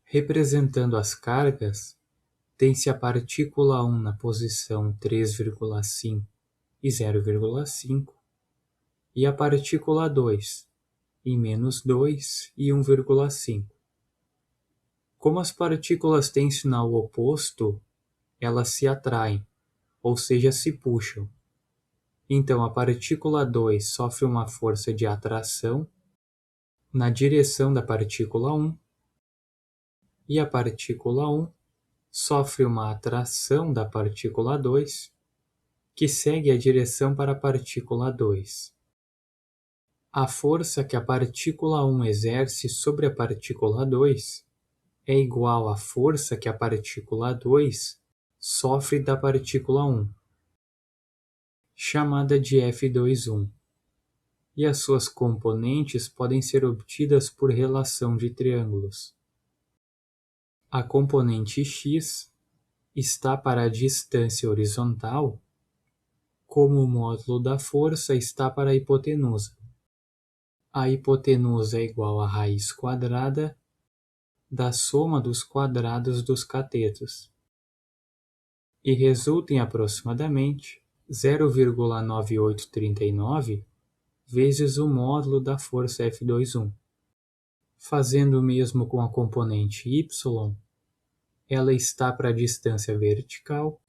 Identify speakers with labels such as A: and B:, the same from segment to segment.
A: Representando as cargas, tem-se a partícula 1 na posição 3,5 e 0,5 e a partícula 2 em -2 e 1,5. Como as partículas têm sinal oposto, elas se atraem, ou seja, se puxam. Então a partícula 2 sofre uma força de atração na direção da partícula 1 e a partícula 1 sofre uma atração da partícula 2 que segue a direção para a partícula 2. A força que a partícula 1 exerce sobre a partícula 2 é igual à força que a partícula 2 sofre da partícula 1, chamada de F2,1, e as suas componentes podem ser obtidas por relação de triângulos. A componente x está para a distância horizontal, como o módulo da força está para a hipotenusa. A hipotenusa é igual à raiz quadrada da soma dos quadrados dos catetos, e resulta em aproximadamente 0,9839 vezes o módulo da força F2,1. Fazendo o mesmo com a componente y, ela está para a distância vertical,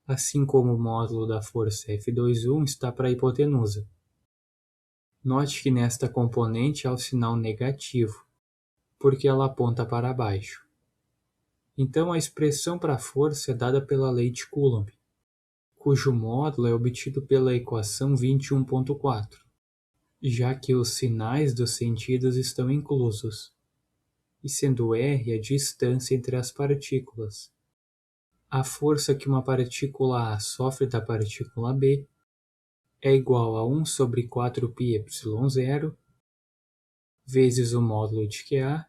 A: assim como o módulo da força F2,1 está para a hipotenusa. Note que nesta componente há o sinal negativo, porque ela aponta para baixo. Então a expressão para a força é dada pela lei de Coulomb, cujo módulo é obtido pela equação 21.4, já que os sinais dos sentidos estão inclusos, e sendo r a distância entre as partículas. A força que uma partícula A sofre da partícula B é igual a 1 sobre 4πε0 vezes o módulo de QA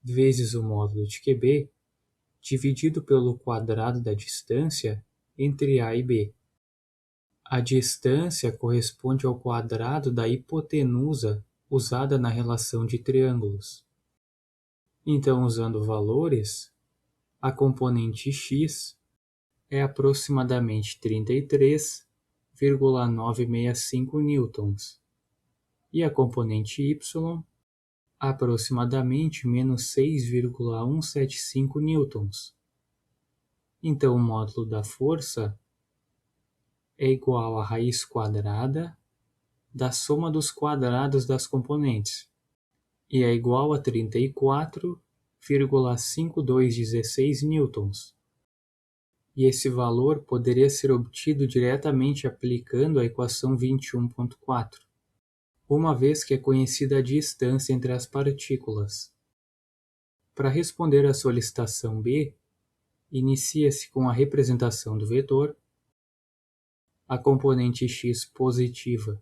A: vezes o módulo de QB dividido pelo quadrado da distância entre A e B. A distância corresponde ao quadrado da hipotenusa usada na relação de triângulos. Então, usando valores, a componente x é aproximadamente 33,965 newtons e a componente y aproximadamente menos 6,175 newtons. Então, o módulo da força é igual à raiz quadrada da soma dos quadrados das componentes e é igual a 34,5216 newtons. E esse valor poderia ser obtido diretamente aplicando a equação 21.4, uma vez que é conhecida a distância entre as partículas. Para responder à solicitação B, inicia-se com a representação do vetor, a componente x positiva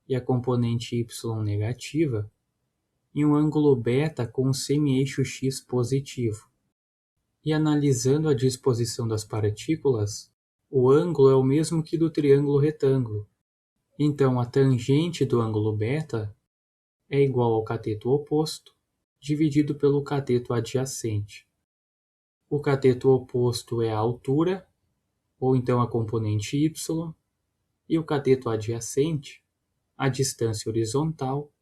A: e a componente y negativa, em um ângulo beta com um semi-eixo x positivo. E analisando a disposição das partículas, o ângulo é o mesmo que do triângulo retângulo. Então, a tangente do ângulo beta é igual ao cateto oposto dividido pelo cateto adjacente. O cateto oposto é a altura, ou então a componente y, e o cateto adjacente, a distância horizontal,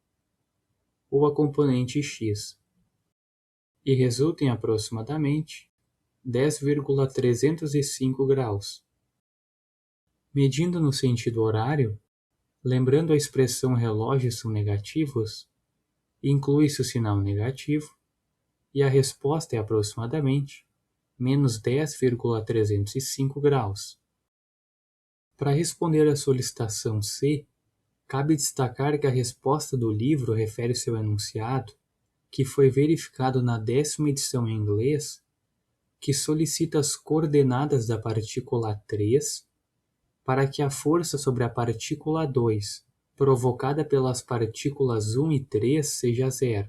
A: ou a componente x, e resulta em aproximadamente 10,305 graus. Medindo no sentido horário, lembrando a expressão relógio são negativos, inclui-se o sinal negativo, e a resposta é aproximadamente menos 10,305 graus. Para responder à solicitação C, cabe destacar que a resposta do livro refere-se ao enunciado, que foi verificado na 10ª edição em inglês, que solicita as coordenadas da partícula 3 para que a força sobre a partícula 2, provocada pelas partículas 1 e 3, seja zero.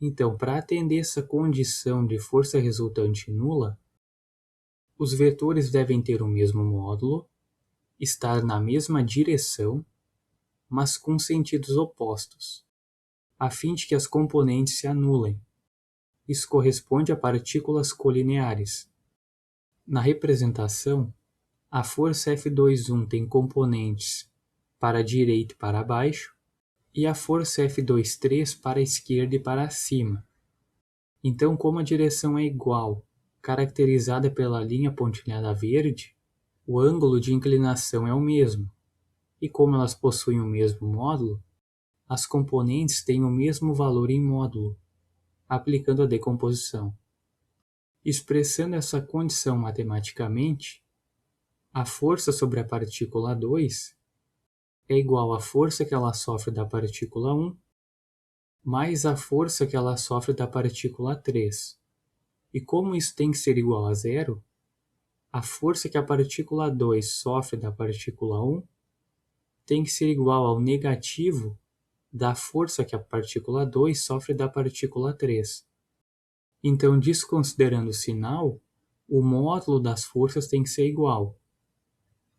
A: Então, para atender essa condição de força resultante nula, os vetores devem ter o mesmo módulo, estar na mesma direção, mas com sentidos opostos, a fim de que as componentes se anulem. Isso corresponde a partículas colineares. Na representação, a força F21 tem componentes para a direita e para baixo, e a força F23 para a esquerda e para cima. Então, como a direção é igual, caracterizada pela linha pontilhada verde, o ângulo de inclinação é o mesmo, e como elas possuem o mesmo módulo, as componentes têm o mesmo valor em módulo, aplicando a decomposição. Expressando essa condição matematicamente, a força sobre a partícula 2 é igual à força que ela sofre da partícula 1 mais a força que ela sofre da partícula 3. E como isso tem que ser igual a zero, a força que a partícula 2 sofre da partícula 1 tem que ser igual ao negativo da força que a partícula 2 sofre da partícula 3. Então, desconsiderando o sinal, o módulo das forças tem que ser igual.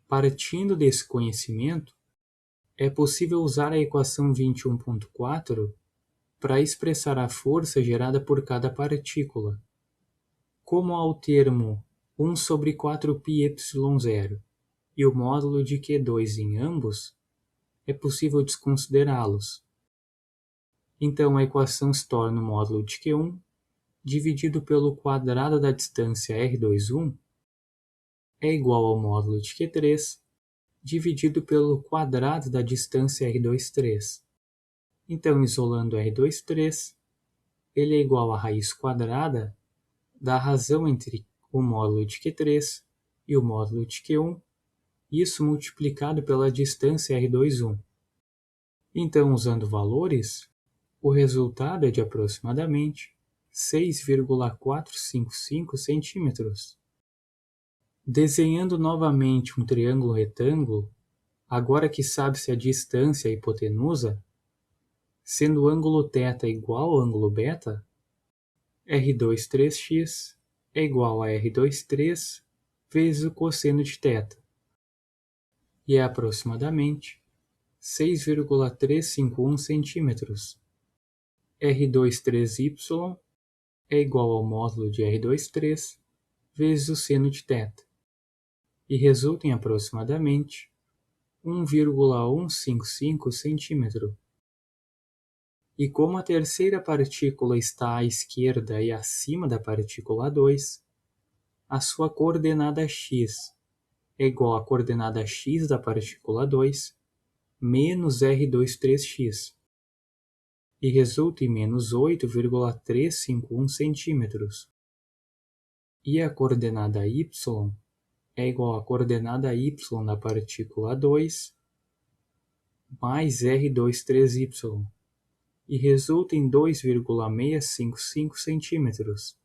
A: Partindo desse conhecimento, é possível usar a equação 21.4 para expressar a força gerada por cada partícula. Como há o termo 1 sobre 4πε0 e o módulo de Q2 em ambos, é possível desconsiderá-los. Então a equação se torna o módulo de Q1 dividido pelo quadrado da distância R21 é igual ao módulo de Q3 dividido pelo quadrado da distância R23. Então, isolando R23, ele é igual à raiz quadrada da razão entre o módulo de Q3 e o módulo de Q1, isso multiplicado pela distância R21. Então, usando valores, o resultado é de aproximadamente 6,455 centímetros. Desenhando novamente um triângulo retângulo, agora que sabe-se a distância e a hipotenusa, sendo o ângulo θ igual ao ângulo β, R23x é igual a R23 vezes o cosseno de θ, e é aproximadamente 6,351 centímetros. R23y é igual ao módulo de R23 vezes o seno de θ, e resulta em aproximadamente 1,155 centímetro. E como a terceira partícula está à esquerda e acima da partícula 2, a sua coordenada x é igual à coordenada x da partícula 2 menos R23x, e resulta em menos 8,351 centímetros. E a coordenada y é igual à coordenada y da partícula 2 mais R23y, e resulta em 2,655 centímetros.